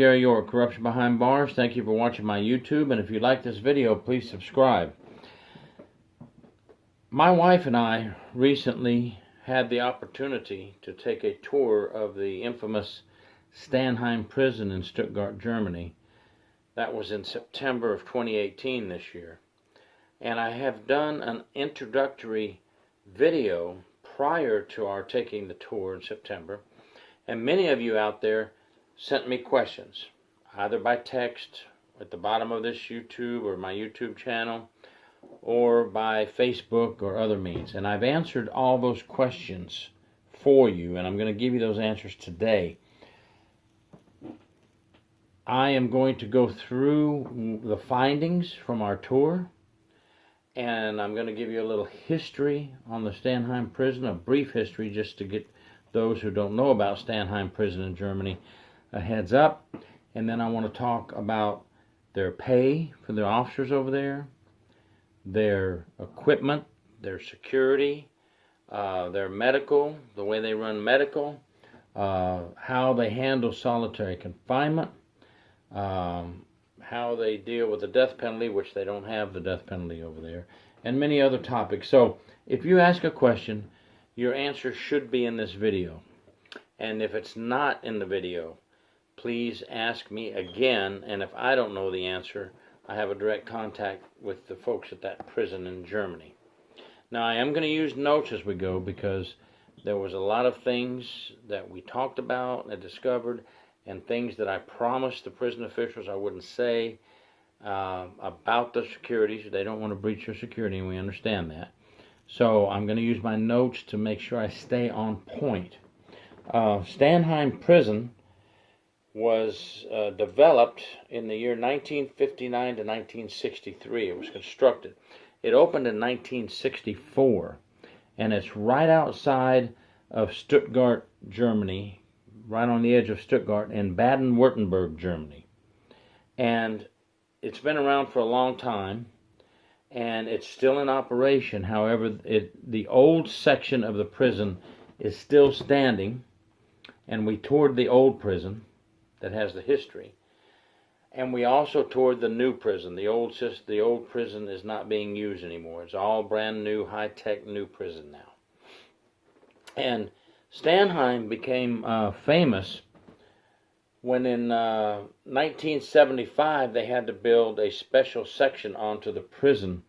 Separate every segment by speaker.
Speaker 1: Gary York, Corruption Behind Bars. Thank you for watching my YouTube, and if you like this video, please subscribe. My wife and I recently had the opportunity to take a tour of the infamous Stammheim prison in Stuttgart, Germany. That was in September of 2018 this year. And I have done an introductory video prior to our taking the tour in September. And many of you out there sent me questions, either by text at the bottom of this YouTube or my YouTube channel, or by Facebook or other means. And I've answered all those questions for you, and I'm going to give you those answers today. I am going to go through the findings from our tour, and I'm going to give you a little history on the Stammheim prison, a brief history just to get those who don't know about Stammheim prison in Germany a heads up. And then I want to talk about their pay for the officers over there, their equipment, their security, their medical, the way they run medical, how they handle solitary confinement, how they deal with the death penalty, which they don't have the death penalty over there, and many other topics. So if you ask a question, your answer should be in this video. And if it's not in the video, please ask me again, and if I don't know the answer, I have a direct contact with the folks at that prison in Germany. Now, I am going to use notes as we go because there was a lot of things that we talked about and discovered, and things that I promised the prison officials I wouldn't say about the security. So they don't want to breach their security, and we understand that. So I'm going to use my notes to make sure I stay on point. Stammheim prison was developed in the year 1959 to 1963. It was constructed. It opened in 1964, and it's right outside of Stuttgart, Germany, right on the edge of Stuttgart, in Baden-Württemberg, Germany. And it's been around for a long time, and it's still in operation. However, the old section of the prison is still standing, and we toured the old prison that has the history, and we also toured the new prison. The old prison is not being used anymore. It's all brand new, high-tech new prison now. And Stammheim became famous when in 1975 they had to build a special section onto the prison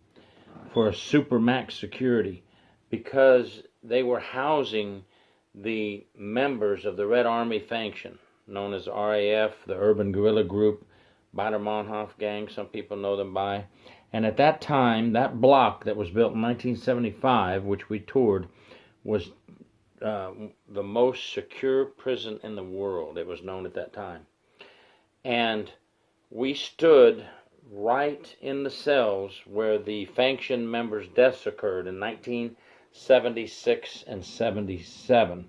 Speaker 1: for a supermax security because they were housing the members of the Red Army faction, known as RAF, the Urban Guerrilla Group, Baader-Meinhof Gang, some people know them by. And at that time, that block that was built in 1975, which we toured, was the most secure prison in the world. It was known at that time. And we stood right in the cells where the faction members' deaths occurred in 1976 and 77.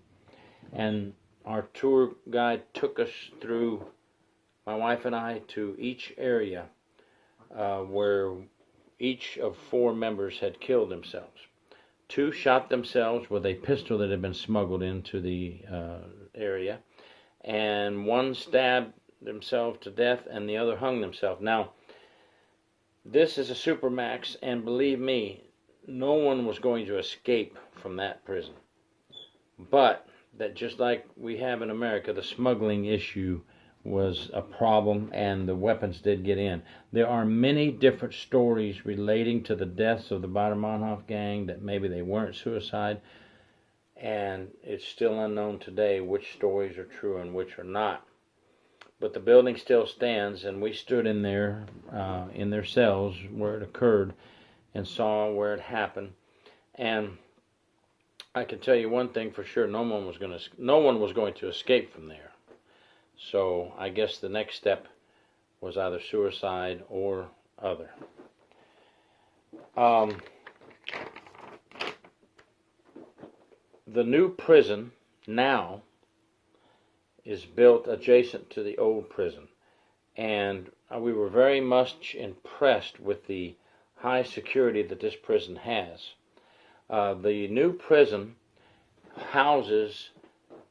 Speaker 1: And our tour guide took us through, my wife and I, to each area where each of 4 members had killed themselves. 2 shot themselves with a pistol that had been smuggled into the area, and 1 stabbed himself to death, and the other hung himself. Now, this is a supermax, and believe me, no one was going to escape from that prison. But that, just like we have in America, the smuggling issue was a problem, and the weapons did get in. There are many different stories relating to the deaths of the Baader-Meinhof gang that maybe they weren't suicide, and it's still unknown today which stories are true and which are not. But the building still stands, and we stood in there, in their cells where it occurred, and saw where it happened. And I can tell you one thing for sure: no one was going to escape from there. So I guess the next step was either suicide or other. The new prison now is built adjacent to the old prison, and we were very much impressed with the high security that this prison has. The new prison houses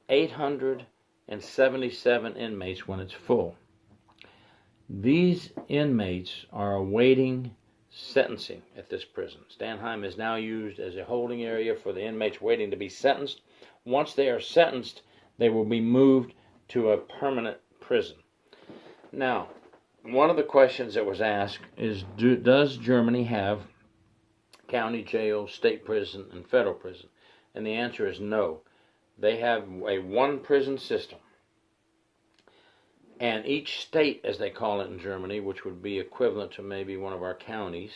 Speaker 1: 877 inmates when it's full. These inmates are awaiting sentencing at this prison. Stammheim is now used as a holding area for the inmates waiting to be sentenced. Once they are sentenced, they will be moved to a permanent prison. Now, one of the questions that was asked is, does Germany have county jail, state prison, and federal prison? And the answer is no. They have a one prison system. And each state, as they call it in Germany, which would be equivalent to maybe one of our counties,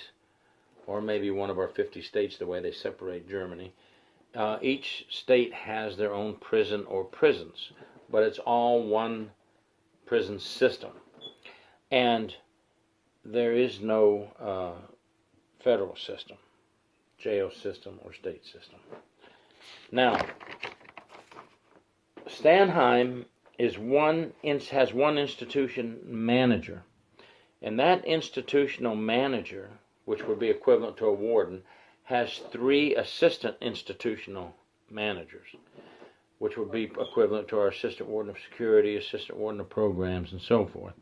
Speaker 1: or maybe one of our 50 states, the way they separate Germany, each state has their own prison or prisons, but it's all one prison system. And there is no federal system, jail system, or state system. Now, Stammheim has one institution manager, and that institutional manager, which would be equivalent to a warden, has 3 assistant institutional managers, which would be equivalent to our assistant warden of security, assistant warden of programs, and so forth.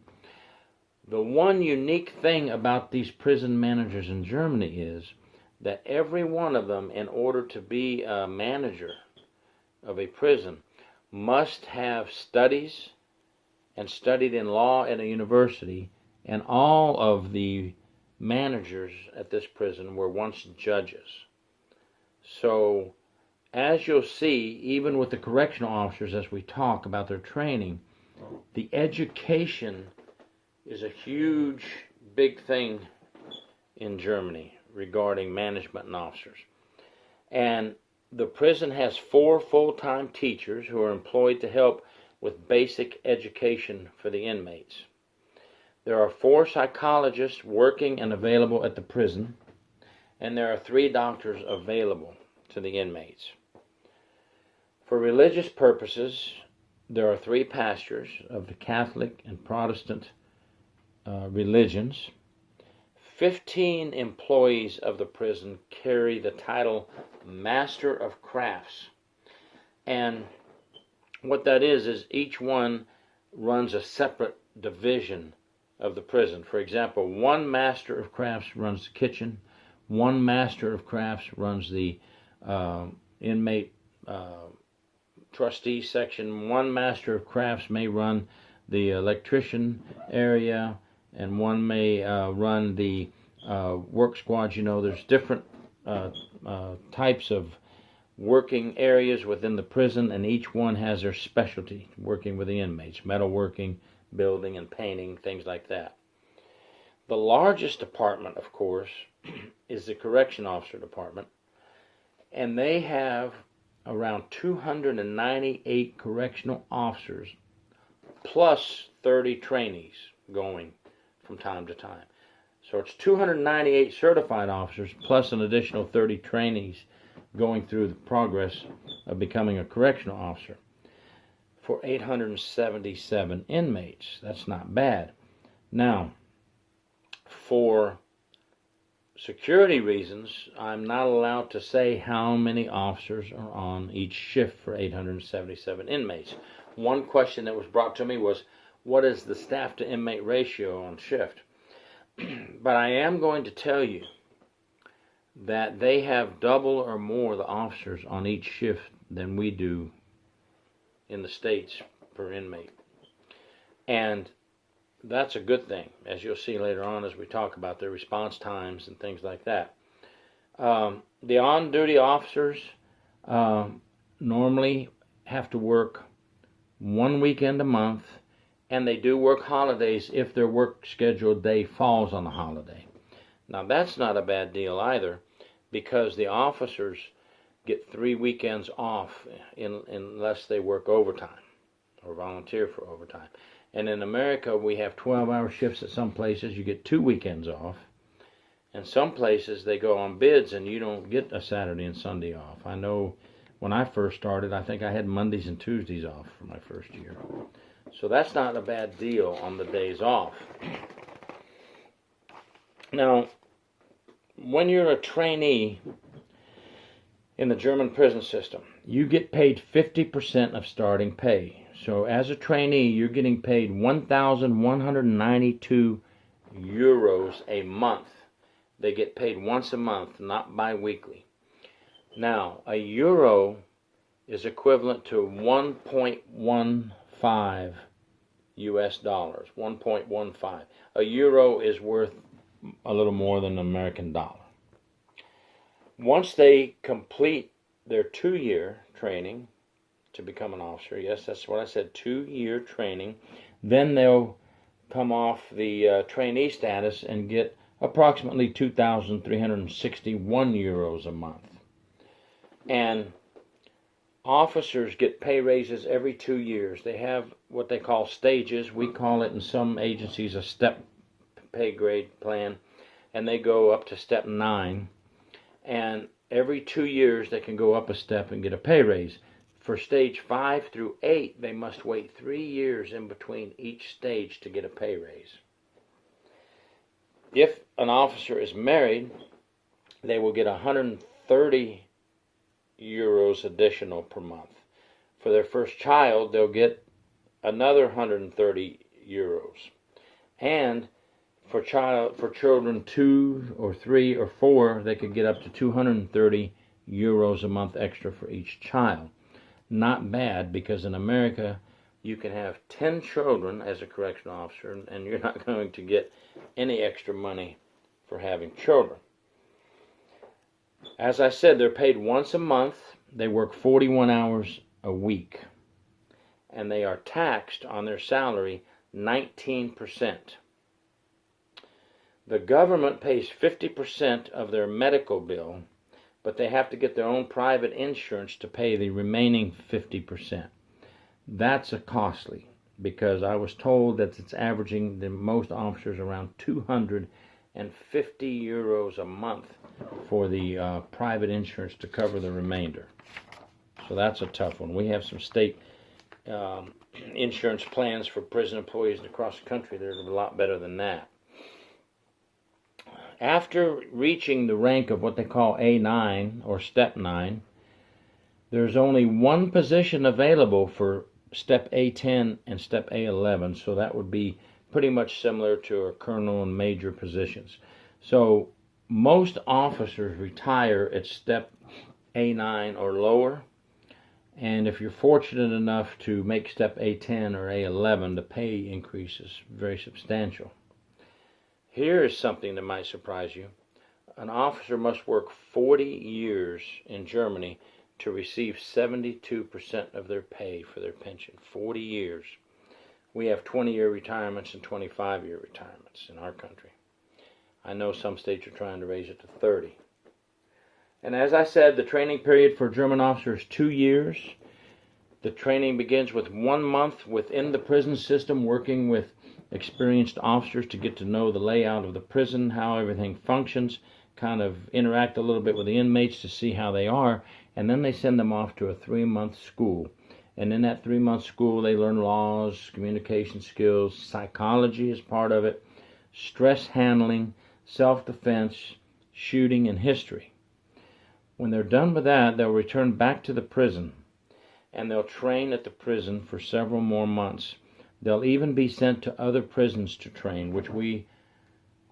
Speaker 1: The one unique thing about these prison managers in Germany is that every one of them, in order to be a manager of a prison, must have studies and studied in law at a university, and all of the managers at this prison were once judges. So, as you'll see, even with the correctional officers, as we talk about their training, the education is a huge, big thing in Germany regarding management and officers. And the prison has 4 full-time teachers who are employed to help with basic education for the inmates. There are 4 psychologists working and available at the prison, and there are 3 doctors available to the inmates. For religious purposes, there are 3 pastors of the Catholic and Protestant religions. 15 employees of the prison carry the title Master of Crafts. And what that is each one runs a separate division of the prison. For example, 1 Master of Crafts runs the kitchen, 1 Master of Crafts runs the inmate trustee section, 1 Master of Crafts may run the electrician area, and 1 may run the work squads. You know, there's different types of working areas within the prison, and each one has their specialty, working with the inmates, metalworking, building and painting, things like that. The largest department, of course, is the correction officer department, and they have around 298 correctional officers plus 30 trainees going from time to time. So it's 298 certified officers plus an additional 30 trainees going through the progress of becoming a correctional officer for 877 inmates. That's not bad. Now, for security reasons, I'm not allowed to say how many officers are on each shift for 877 inmates. One question that was brought to me was, what is the staff to inmate ratio on shift? But I am going to tell you that they have double or more the officers on each shift than we do in the States per inmate. And that's a good thing, as you'll see later on as we talk about their response times and things like that. The on-duty officers normally have to work 1 weekend a month, and they do work holidays if their work scheduled day falls on a holiday. Now that's not a bad deal either, because the officers get 3 weekends off unless they work overtime or volunteer for overtime. And in America, we have 12-hour shifts at some places. You get 2 weekends off. And some places, they go on bids, and you don't get a Saturday and Sunday off. I know when I first started, I think I had Mondays and Tuesdays off for my first year. So that's not a bad deal on the days off. Now, when you're a trainee in the German prison system, you get paid 50% of starting pay. So as a trainee, you're getting paid 1,192 euros a month. They get paid once a month, not bi-weekly. Now, a euro is equivalent to 1.15 US dollars. 1.15. A euro is worth a little more than an American dollar. Once they complete their 2-year training to become an officer, yes, that's what I said, 2-year training, then they'll come off the trainee status and get approximately 2,361 euros a month. And officers get pay raises every 2 years. They have what they call stages. We call it in some agencies a step pay grade plan, and they go up to step 9. And every 2 years they can go up a step and get a pay raise. For stage 5 through 8, they must wait 3 years in between each stage to get a pay raise. If an officer is married, they will get 130 euros additional per month. For their first child, they'll get another 130 euros. And for children 2 or 3 or 4, they could get up to 230 euros a month extra for each child. Not bad, because in America you can have 10 children as a correctional officer and you're not going to get any extra money for having children. As I said, they're paid once a month. They work 41 hours a week. And they are taxed on their salary 19%. The government pays 50% of their medical bill, but they have to get their own private insurance to pay the remaining 50%. That's costly, because I was told that it's averaging the most officers around 250 euros a month for the private insurance to cover the remainder. So that's a tough one. We have some state insurance plans for prison employees across the country that are a lot better than that. After reaching the rank of what they call A9 or Step 9, there's only one position available for Step A10 and Step A11, so that would be pretty much similar to our colonel and major positions. So most officers retire at Step A9 or lower, and if you're fortunate enough to make Step A10 or A11, the pay increase is very substantial. Here is something that might surprise you. An officer must work 40 years in Germany to receive 72% of their pay for their pension. 40 years. We have 20-year retirements and 25-year retirements in our country. I know some states are trying to raise it to 30. And as I said, the training period for a German officer is 2 years. The training begins with 1 month within the prison system, working with experienced officers to get to know the layout of the prison, how everything functions, kind of interact a little bit with the inmates to see how they are, and then they send them off to a 3-month school. And in that 3-month school, they learn laws, communication skills, psychology is part of it, stress handling, self-defense, shooting, and history. When they're done with that, they'll return back to the prison, and they'll train at the prison for several more months. They'll even be sent to other prisons to train, which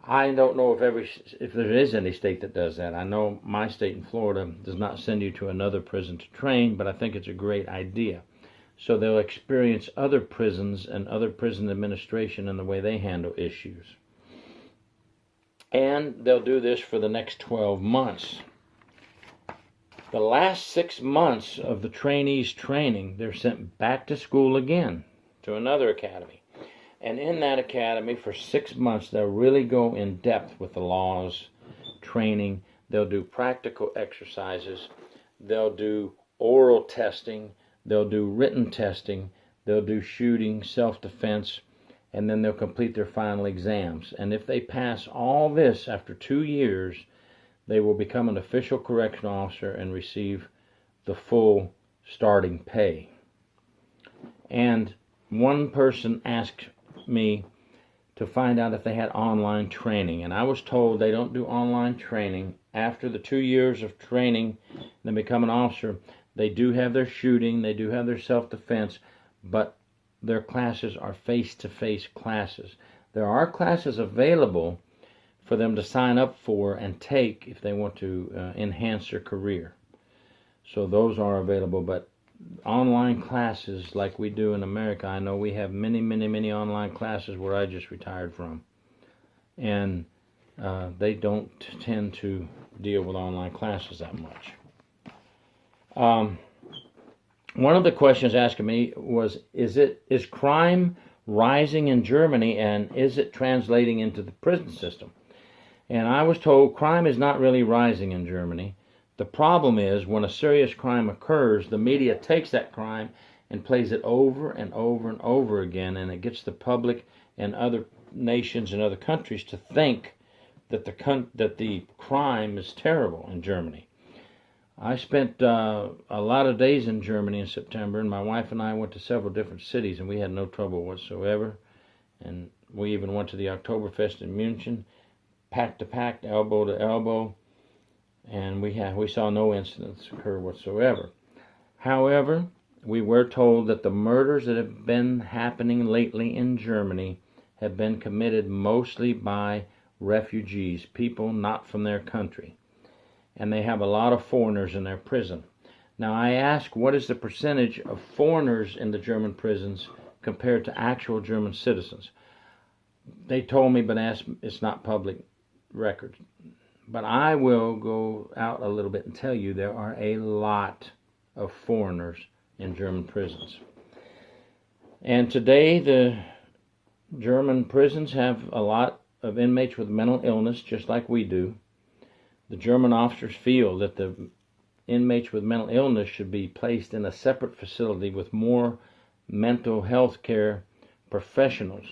Speaker 1: I don't know if there is any state that does that. I know my state in Florida does not send you to another prison to train, but I think it's a great idea. So they'll experience other prisons and other prison administration and the way they handle issues. And they'll do this for the next 12 months. The last 6 months of the trainees' training, they're sent back to school again, to another academy. And in that academy, for 6 months, they'll really go in depth with the laws, training. They'll do practical exercises. They'll do oral testing. They'll do written testing. They'll do shooting, self-defense, and then they'll complete their final exams. And if they pass all this after 2 years, they will become an official correctional officer and receive the full starting pay. And one person asked me to find out if they had online training, and I was told they don't do online training. After the 2 years of training, they become an officer. They do have their shooting, they do have their self-defense, but their classes are face-to-face classes. There are classes available for them to sign up for and take if they want to enhance their career. So those are available, but online classes like we do in America, I know we have many online classes where I just retired from. And they don't tend to deal with online classes that much. One of the questions asked me was, is crime rising in Germany, and is it translating into the prison system? And I was told crime is not really rising in Germany. The problem is when a serious crime occurs, the media takes that crime and plays it over and over and over again, and it gets the public and other nations and other countries to think that the crime is terrible in Germany. I spent a lot of days in Germany in September, and my wife and I went to several different cities, and we had no trouble whatsoever. And we even went to the Oktoberfest in München, pack to pack, elbow to elbow, and we saw no incidents occur whatsoever. However, we were told that the murders that have been happening lately in Germany have been committed mostly by refugees, people not from their country. And they have a lot of foreigners in their prison. Now I asked, what is the percentage of foreigners in the German prisons compared to actual German citizens? They told me, but it's not public record. But I will go out a little bit and tell you there are a lot of foreigners in German prisons. And today the German prisons have a lot of inmates with mental illness, just like we do. The German officers feel that the inmates with mental illness should be placed in a separate facility with more mental health care professionals,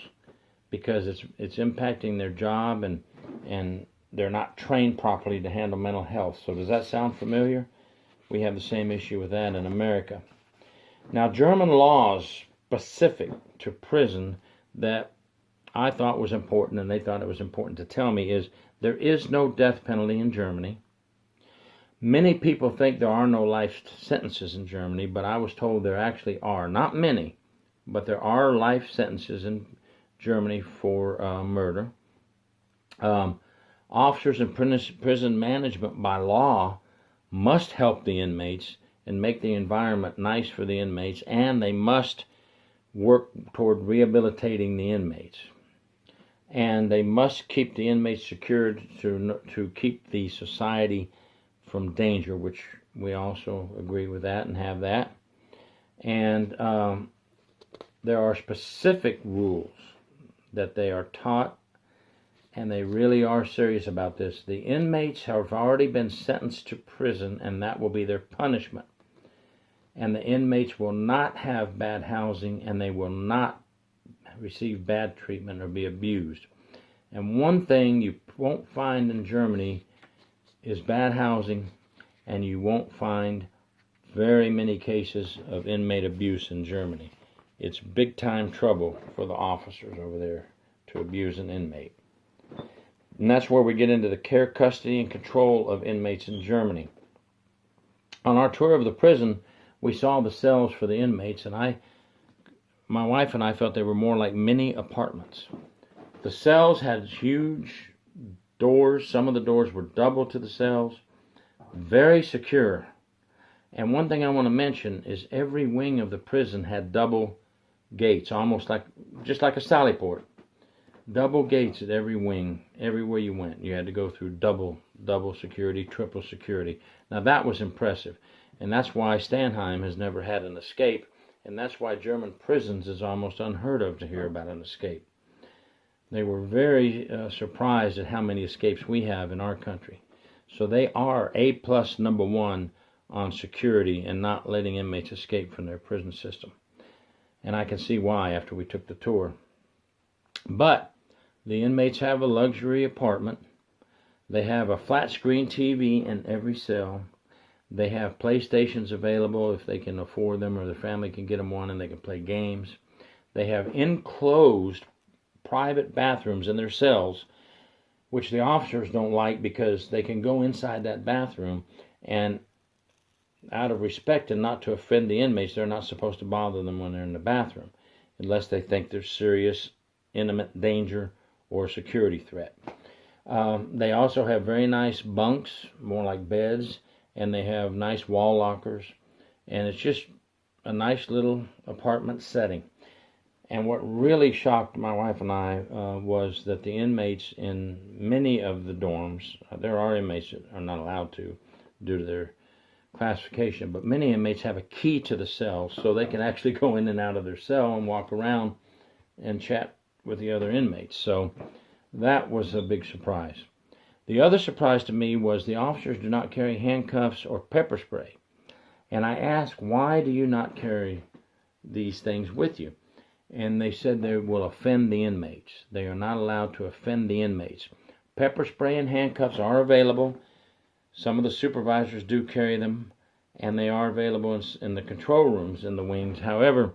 Speaker 1: because it's impacting their job, and they're not trained properly to handle mental health. So does that sound familiar? We have the same issue with that in America. Now, German laws specific to prison that I thought was important, and they thought it was important to tell me, is there is no death penalty in Germany. Many people think there are no life sentences in Germany, but I was told there actually are. Not many, but there are life sentences in Germany for murder. Officers in prison management by law must help the inmates and make the environment nice for the inmates, and they must work toward rehabilitating the inmates. And they must keep the inmates secured to keep the society from danger, which we also agree with that and have that. And there are specific rules that they are taught, and they really are serious about this. The inmates have already been sentenced to prison, and that will be their punishment. And the inmates will not have bad housing, and they will not receive bad treatment or be abused. And one thing you won't find in Germany is bad housing, and you won't find very many cases of inmate abuse in Germany. It's big time trouble for the officers over there to abuse an inmate. And that's where we get into the care, custody, and control of inmates in Germany. On our tour of the prison, we saw the cells for the inmates, and my wife and I felt they were more like mini apartments. The cells had huge doors. Some of the doors were double to the cells. Very secure. And one thing I want to mention is every wing of the prison had double gates, just like a sally port. Double gates at every wing, everywhere you went. You had to go through double security, triple security. Now that was impressive. And that's why Stammheim has never had an escape. And that's why German prisons is almost unheard of to hear about an escape. They were very surprised at how many escapes we have in our country. So they are A+ number one on security and not letting inmates escape from their prison system. And I can see why after we took the tour. But the inmates have a luxury apartment. They have a flat screen TV in every cell. They have PlayStations available if they can afford them, or their family can get them one and they can play games. They have enclosed private bathrooms in their cells, which the officers don't like because they can go inside that bathroom and out of respect and not to offend the inmates, they're not supposed to bother them when they're in the bathroom, unless they think there's serious, imminent danger or security threat. They also have very nice bunks, more like beds, and they have nice wall lockers, and it's just a nice little apartment setting. And what really shocked my wife and I was that the inmates in many of the dorms, there are inmates that are not allowed to due to their classification, but many inmates have a key to the cell, so they can actually go in and out of their cell and walk around and chat with the other inmates. So that was a big surprise. The other surprise to me was the officers do not carry handcuffs or pepper spray. And I asked, why do you not carry these things with you? And they said they will offend the inmates. They are not allowed to offend the inmates. Pepper spray and handcuffs are available. Some of the supervisors do carry them, and they are available in the control rooms in the wings. However,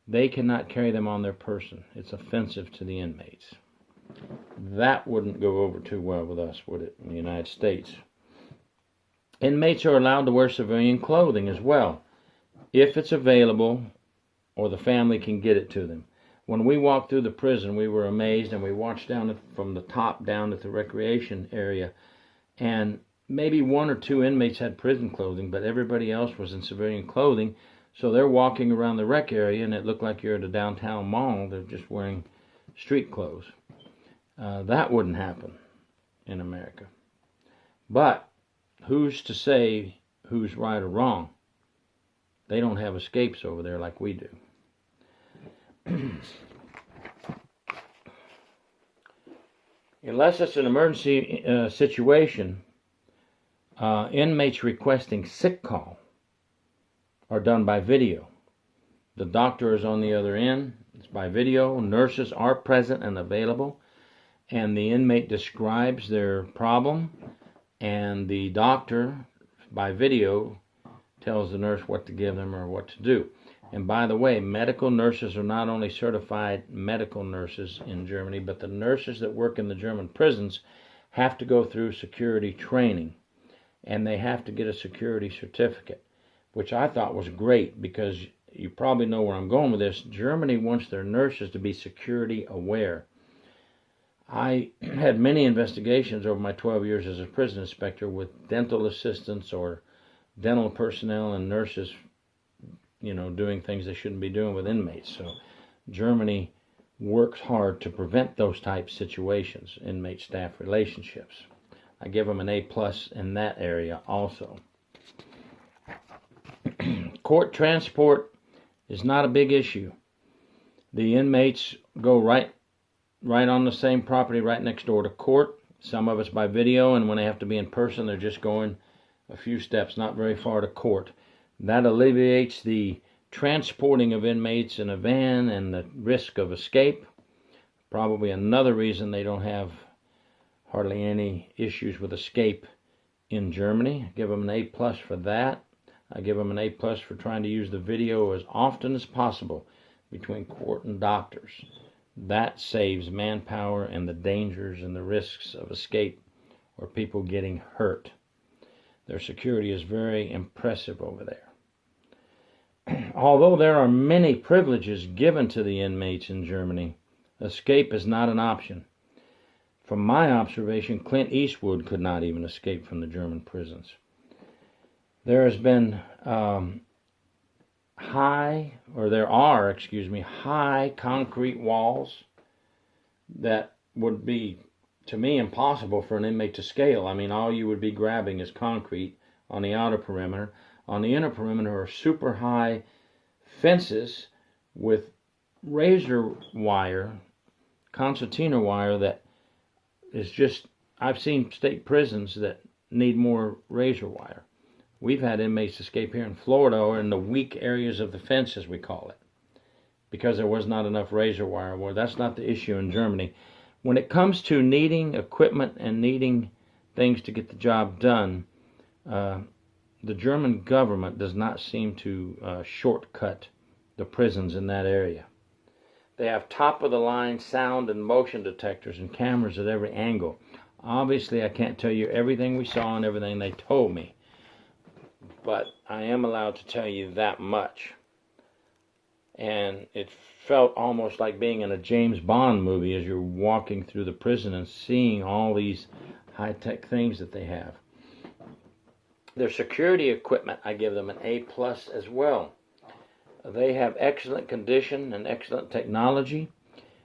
Speaker 1: they cannot carry them on their person. It's offensive to the inmates. That wouldn't go over too well with us, would it, in the United States? Inmates are allowed to wear civilian clothing as well, if it's available or the family can get it to them. When we walked through the prison, we were amazed, and we watched down from the top down at the recreation area, and maybe one or two inmates had prison clothing, but everybody else was in civilian clothing, so they're walking around the rec area, and it looked like you're at a downtown mall. They're just wearing street clothes. That wouldn't happen in America. But who's to say who's right or wrong? They don't have escapes over there like we do. Unless it's an emergency situation, inmates requesting sick call are done by video. The doctor is on the other end. It's by video. Nurses are present and available, and the inmate describes their problem, and the doctor, by video, tells the nurse what to give them or what to do. And by the way, medical nurses are not only certified medical nurses in Germany, but the nurses that work in the German prisons have to go through security training, and they have to get a security certificate, which I thought was great, because you probably know where I'm going with this. Germany wants their nurses to be security aware. I had many investigations over my 12 years as a prison inspector with dental assistants or dental personnel and nurses, doing things they shouldn't be doing with inmates. So Germany works hard to prevent those type situations, inmate-staff relationships. I give them an A+ in that area also. Court transport is not a big issue. The inmates go right on the same property right next door to court. Some of it's by video, and when they have to be in person, they're just going a few steps, not very far to court. That alleviates the transporting of inmates in a van and the risk of escape. Probably another reason they don't have hardly any issues with escape in Germany. I give them an A+ for that. I give them an A+ for trying to use the video as often as possible between court and doctors. That saves manpower and the dangers and the risks of escape or people getting hurt. Their security is very impressive over there. Although there are many privileges given to the inmates in Germany, escape is not an option. From my observation, Clint Eastwood could not even escape from the German prisons. There has been high concrete walls that would be, to me, impossible for an inmate to scale. I mean, all you would be grabbing is concrete on the outer perimeter. On the inner perimeter are super high fences with razor wire, concertina wire that is just, I've seen state prisons that need more razor wire. We've had inmates escape here in Florida, or in the weak areas of the fence, as we call it, because there was not enough razor wire. Well, that's not the issue in Germany. When it comes to needing equipment and needing things to get the job done, the German government does not seem to shortcut the prisons in that area. They have top-of-the-line sound and motion detectors and cameras at every angle. Obviously, I can't tell you everything we saw and everything they told me, but I am allowed to tell you that much. And it felt almost like being in a James Bond movie as you're walking through the prison and seeing all these high-tech things that they have. Their security equipment, I give them an A+ as well. They have excellent condition and excellent technology,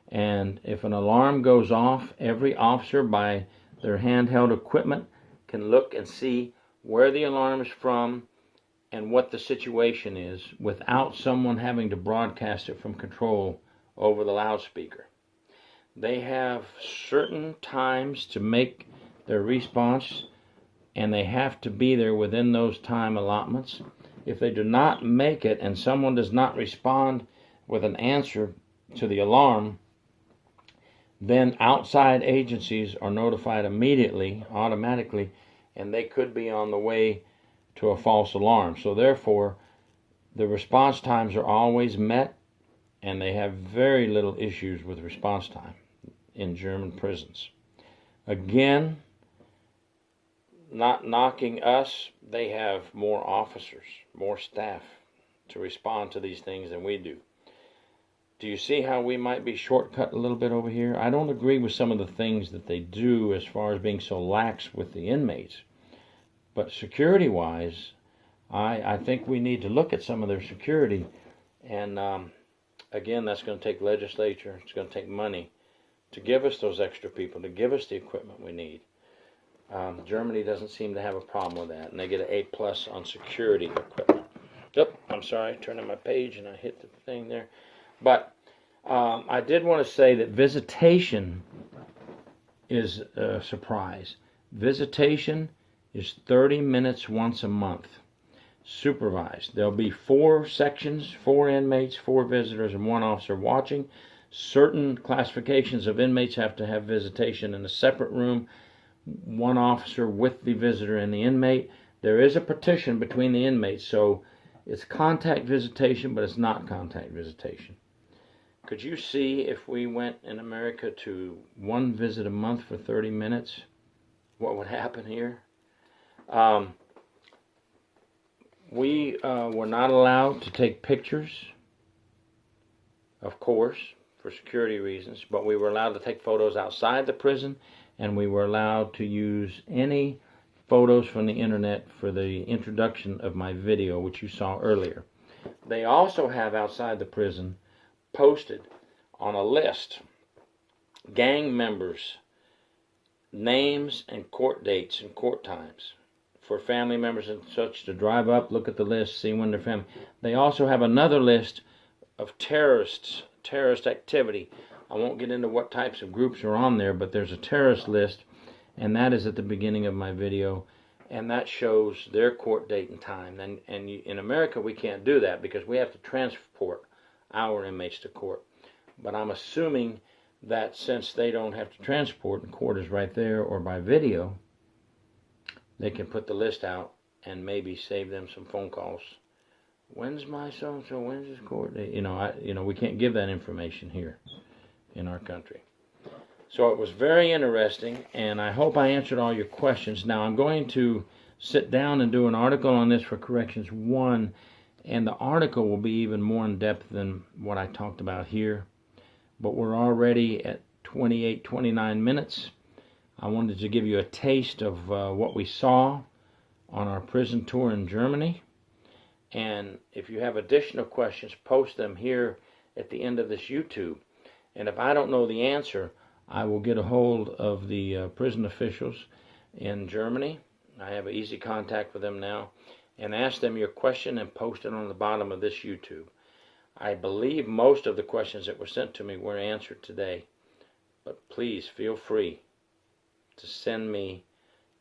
Speaker 1: and if an alarm goes off, every officer by their handheld equipment can look and see where the alarm is from and what the situation is without someone having to broadcast it from control over the loudspeaker. They have certain times to make their response, and they have to be there within those time allotments. If they do not make it and someone does not respond with an answer to the alarm, then outside agencies are notified immediately, automatically, and they could be on the way to a false alarm. So therefore, the response times are always met, and they have very little issues with response time in German prisons. Again, not knocking us, they have more officers, more staff to respond to these things than we do. Do you see how we might be shortcut a little bit over here? I don't agree with some of the things that they do as far as being so lax with the inmates. But security-wise, I think we need to look at some of their security. And again, that's going to take legislature, it's going to take money to give us those extra people, to give us the equipment we need. Germany doesn't seem to have a problem with that, and they get an A+ on security equipment. Yep, I'm sorry, turning my page and I hit the thing there. But I did want to say that visitation is a surprise. Visitation is 30 minutes once a month, supervised. There'll be 4 sections, 4 inmates, 4 visitors, and 1 officer watching. Certain classifications of inmates have to have visitation in a separate room, 1 officer with the visitor and the inmate. There is a partition between the inmates, so it's contact visitation, but it's not contact visitation. Could you see if we went in America to 1 visit a month for 30 minutes, what would happen here? We were not allowed to take pictures, of course, for security reasons, but we were allowed to take photos outside the prison, and we were allowed to use any photos from the internet for the introduction of my video, which you saw earlier. They also have outside the prison posted on a list gang members' names and court dates and court times for family members and such to drive up, look at the list, see when their family. They also have another list of terrorist activity. I won't get into what types of groups are on there, but there's a terrorist list, and that is at the beginning of my video, and that shows their court date and time. And in America, we can't do that because we have to transport our inmates to court. But I'm assuming that since they don't have to transport and court is right there or by video, they can put the list out and maybe save them some phone calls. When's my so-and-so, when's his court date? We can't give that information here in our country. So it was very interesting, and I hope I answered all your questions. Now I'm going to sit down and do an article on this for Corrections 1, and the article will be even more in depth than what I talked about here. But we're already at 29 minutes. I wanted to give you a taste of what we saw on our prison tour in Germany. And if you have additional questions, post them here at the end of this YouTube. And if I don't know the answer, I will get a hold of the prison officials in Germany. I have an easy contact with them now. And ask them your question and post it on the bottom of this YouTube. I believe most of the questions that were sent to me were answered today. But please feel free to send me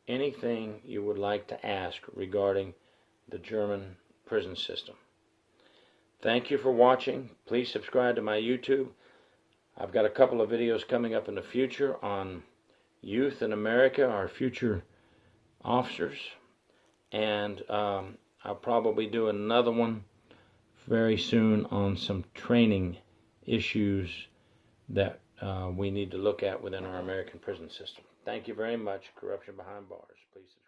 Speaker 1: anything you would like to ask regarding the German prison system. Thank you for watching. Please subscribe to my YouTube. I've got a couple of videos coming up in the future on youth in America, our future officers. And I'll probably do another one very soon on some training issues that we need to look at within our American prison system. Thank you very much. Corruption Behind Bars. Please subscribe.